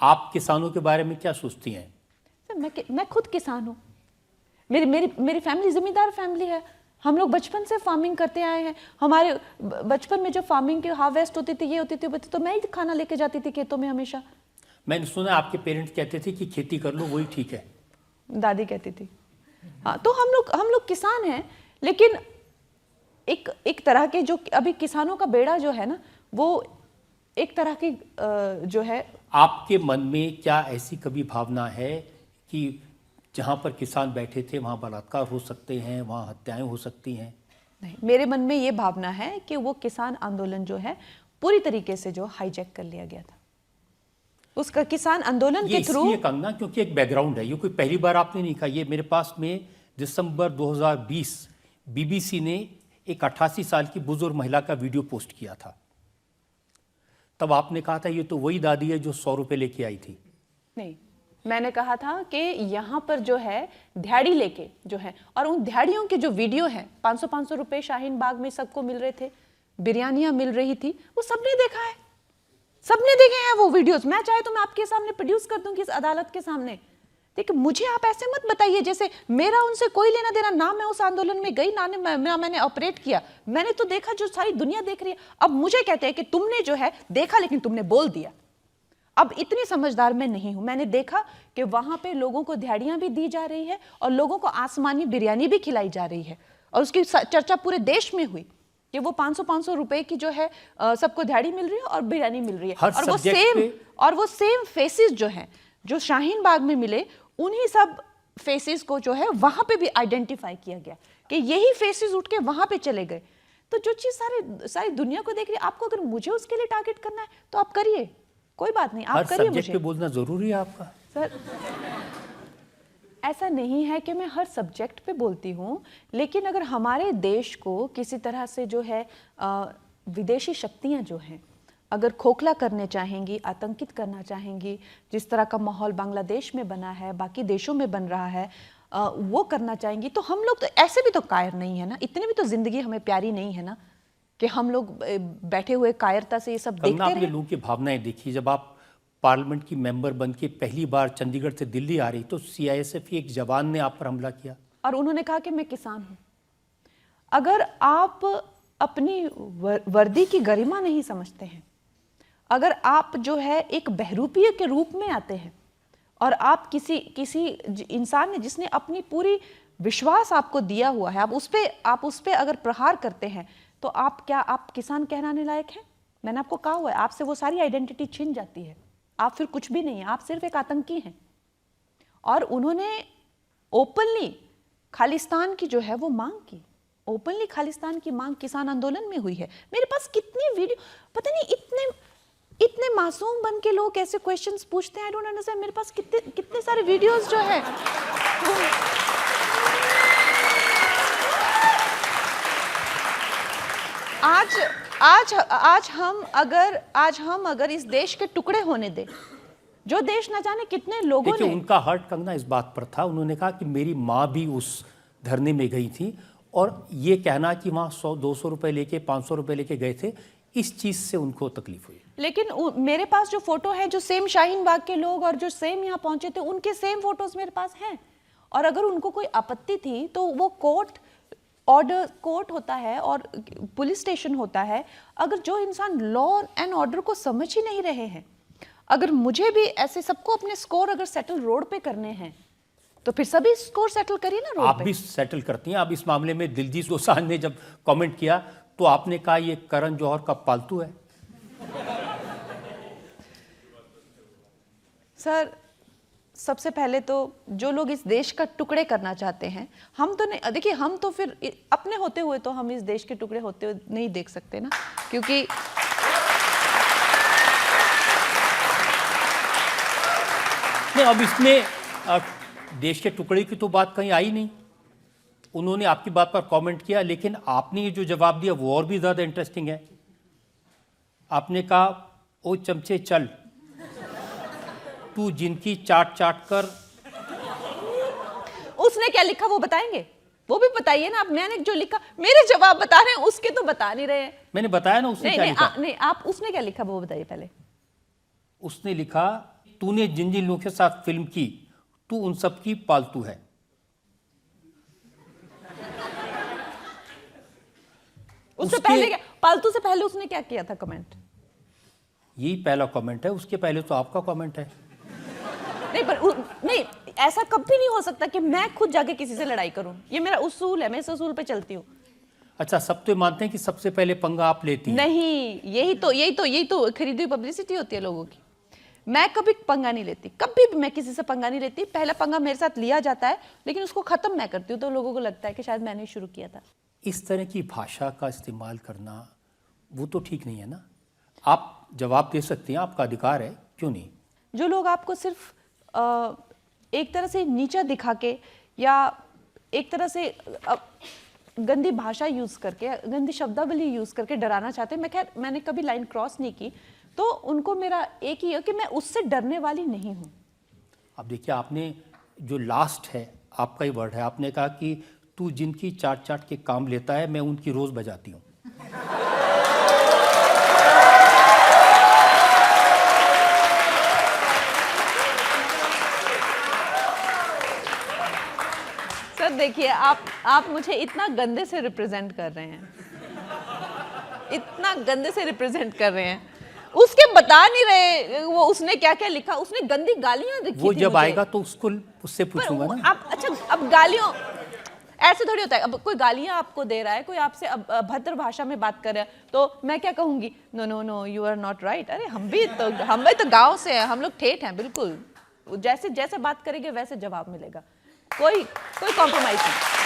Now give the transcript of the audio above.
आप किसानों के बारे में क्या सोचती हैं? सर मैं खुद किसान हूँ, मेरी मेरी मेरी फैमिली जिम्मेदार फैमिली है। हम लोग बचपन से फार्मिंग करते आए हैं। हमारे बचपन में जब फार्मिंग की हार्वेस्ट होती थी, ये होती थी, तो मैं ही खाना लेके जाती थी खेतों में हमेशा। मैंने सुना आपके पेरेंट्स कहते थे कि खेती कर लो वही ठीक है। दादी कहती थी। हाँ, तो हम लोग किसान हैं, लेकिन एक तरह के जो अभी किसानों का बेड़ा जो है ना, वो एक तरह की जो है। आपके मन में क्या ऐसी कभी भावना है कि जहाँ पर किसान बैठे थे वहाँ बलात्कार हो सकते हैं, वहाँ हत्याएं हो सकती हैं? नहीं, मेरे मन में ये भावना है कि वो किसान आंदोलन जो है पूरी तरीके से जो हाईजैक कर लिया गया था। उसका किसान आंदोलन के थ्रू, ये कंगना क्योंकि एक बैकग्राउंड है, ये कोई पहली बार आपने नहीं कहा। ये मेरे पास में दिसंबर 2020 बीबीसी ने एक 88 साल की बुजुर्ग महिला का वीडियो पोस्ट किया था। तब आपने कहा था ये तो वही दादी है जो 100 रुपए लेके आई थी। नहीं, मैंने कहा था कि यहाँ पर जो है दिहाड़ी लेके जो है, और उन दिहाड़ियों के जो वीडियो है, 500 रुपए शाहीन बाग में सबको मिल रहे थे, बिरयानियां मिल रही थी, वो सबने देखा है, सबने देखे हैं वो वीडियोस। मैं चाहे तो मैं आपके सामने प्रोड्यूस कर दूंगी इस अदालत के सामने। देखिए, मुझे आप ऐसे मत बताइए जैसे मेरा उनसे कोई लेना देना ना। मैं उस आंदोलन में गई ना, मैंने ऑपरेट किया। मैंने तो देखा जो सारी दुनिया देख रही है। अब मुझे कहते हैं कि तुमने जो है देखा लेकिन तुमने बोल दिया। अब इतनी समझदार मैं नहीं हूं। मैंने देखा कि वहां पे लोगों को दिहाड़ियां भी दी जा रही है और लोगों को आसमानी बिरयानी भी खिलाई जा रही है, और उसकी चर्चा पूरे देश में हुई कि वो 500 रुपए की जो है सबको दिहाड़ी मिल रही है और बिरयानी मिल रही है। और वो सेम फेसेस जो है जो शाहीन बाग में मिले, उन्हीं सब फेसेस को जो है वहां पे भी आइडेंटिफाई किया गया कि यही फेसेस उठ के वहां पे चले गए। तो जो चीज सारी दुनिया को देख रही है, आपको अगर मुझे उसके लिए टारगेट करना है तो आप करिए, कोई बात नहीं, आप करिए। मुझे पे बोलना जरूरी है आपका? सर, ऐसा नहीं है कि मैं हर सब्जेक्ट पे बोलती हूँ, लेकिन अगर हमारे देश को किसी तरह से जो है विदेशी शक्तियाँ जो हैं अगर खोखला करने चाहेंगी, आतंकित करना चाहेंगी, जिस तरह का माहौल बांग्लादेश में बना है, बाकी देशों में बन रहा है, वो करना चाहेंगी, तो हम लोग तो ऐसे भी तो कायर नहीं है ना, इतने भी तो जिंदगी हमें प्यारी नहीं है ना कि हम लोग बैठे हुए कायरता से ये सब देखते रहे। आपने लोगों की भावनाएं देखी। जब आप पार्लियामेंट की मेंबर बन के पहली बार चंडीगढ़ से दिल्ली आ रही तो सीआईएसएफ के एक जवान ने आप पर हमला किया और उन्होंने कहा कि मैं किसान हूं। अगर आप अपनी वर्दी की गरिमा नहीं समझते हैं, अगर आप जो है एक बहरूपिये के रूप में आते हैं और आप किसी इंसान ने जिसने अपनी पूरी विश्वास आपको दिया हुआ है, आप उस पे अगर प्रहार करते हैं, तो आप किसान कहलाने लायक हैं? मैंने आपको कहा हुआ है, आपसे वो सारी आइडेंटिटी छिन जाती है, आप फिर कुछ भी नहीं है, आप सिर्फ एक आतंकी हैं। और उन्होंने ओपनली खालिस्तान की जो है वो मांग की, ओपनली खालिस्तान की मांग किसान आंदोलन में हुई है। मेरे पास कितनी वीडियो, पता नहीं इतने मासूम बन के लोग ऐसे क्वेश्चंस पूछते हैं, आई डोंट अंडरस्टैंड। मेरे पास कितने सारे वीडियोस जो है। आज हम अगर इस देश के टुकड़े होने दें, जो देश न जाने कितने लोगों ने, उनका हर्ट कंगना इस बात पर था, उन्होंने कहा कि मेरी माँ भी उस धरने में गई थी, और ये कहना कि वहाँ 100-200 रुपए लेके 500 रुपए लेके गए थे, इस चीज से उनको तकलीफ हुई। लेकिन मेरे पास जो फोटो है, जो सेम शाहीन बाग के लोग और जो सेम यहाँ पहुंचे थे, उनके सेम फोटोज मेरे पास हैं। और अगर उनको कोई आपत्ति थी तो वो कोर्ट होता है और पुलिस स्टेशन होता है। अगर जो इंसान लॉ एंड ऑर्डर को समझ ही नहीं रहे हैं, अगर मुझे भी ऐसे सबको अपने स्कोर अगर सेटल रोड पे करने हैं, तो फिर सभी स्कोर सेटल करिए ना रोड पे। आप भी सेटल करती हैं। आप इस मामले में दिलजीत दोसांझ ने जब कमेंट किया तो आपने कहा ये करण जौहर का पालतू है। सर, सबसे पहले तो जो लोग इस देश का टुकड़े करना चाहते हैं, हम तो नहीं, देखिए हम तो फिर अपने होते हुए तो हम इस देश के टुकड़े होते हुए नहीं देख सकते ना, क्योंकि नहीं, अब इसमें देश के टुकड़े की तो बात कहीं आई नहीं। उन्होंने आपकी बात पर कमेंट किया, लेकिन आपने ये जो जवाब दिया वो और भी ज्यादा इंटरेस्टिंग है। आपने कहा, ओ चमचे चल, तू जिनकी चाट कर। उसने क्या लिखा वो बताएंगे? वो भी बताइए ना। आप, मैंने जो लिखा, मेरे जवाब बता रहे हैं, उसके तो बता नहीं रहे हैं। मैंने बताया ना उसने क्या लिखा। नहीं, आप उसने क्या लिखा वो बताइए पहले। उसने लिखा तूने जिन जिन लोगों के साथ फिल्म की तू उन सब की पालतू है। उससे पहले क्या, पालतू से पहले उसने क्या किया था कमेंट? यही पहला कमेंट है, उसके पहले तो आपका कमेंट है। नहीं पर नहीं, ऐसा कभी नहीं हो सकता कि मैं खुद जाके किसी से लड़ाई करूं। ये मेरा उसूल है, मैं इस उसूल पे चलती हूँ। अच्छा, सब तो मानते हैं कि सबसे पहले पंगा आप लेती हैं। नहीं, यही तो खरीदी हुई पब्लिसिटी होती है लोगों की। मैं कभी पंगा नहीं लेती, कभी भी मैं किसी से पंगा नहीं लेती। पहला पंगा मेरे साथ लिया जाता है, लेकिन उसको खत्म मैं करती हूँ, तो लोगों को लगता है कि शायद मैंने शुरू किया था। इस तरह की भाषा का इस्तेमाल करना वो तो ठीक नहीं है ना। आप जवाब दे सकती हैं, आपका अधिकार है, क्यों नहीं। जो लोग आपको सिर्फ एक तरह से नीचा दिखा के या एक तरह से गंदी भाषा यूज करके, गंदी शब्दावली यूज करके डराना चाहते हैं, मैंने कभी लाइन क्रॉस नहीं की, तो उनको मेरा एक ही है कि मैं उससे डरने वाली नहीं हूं। अब देखिए, आपने जो लास्ट है आपका ही वर्ड है, आपने कहा कि तू जिनकी चाट चाट के काम लेता है मैं उनकी रोज बजाती हूँ। सर देखिए, आप मुझे इतना गंदे से रिप्रेजेंट कर रहे हैं, इतना गंदे से रिप्रेजेंट कर रहे हैं। उसके बता नहीं रहे वो उसने क्या क्या लिखा, उसने गंदी गालियां लिखी वो थी जब मुझे। आएगा तो उससे पूछूंगा ना। आप अच्छा, अब गालियों ऐसे थोड़ी होता है। अब कोई गालियां आपको दे रहा है, कोई आपसे अभद्र भाषा में बात कर रहा है, तो मैं क्या कहूंगी? No no no, you are not right. अरे हम भी तो गांव से हैं, हम लोग ठेठ हैं, बिल्कुल जैसे जैसे बात करेंगे वैसे जवाब मिलेगा, कोई कॉम्प्रोमाइज नहीं।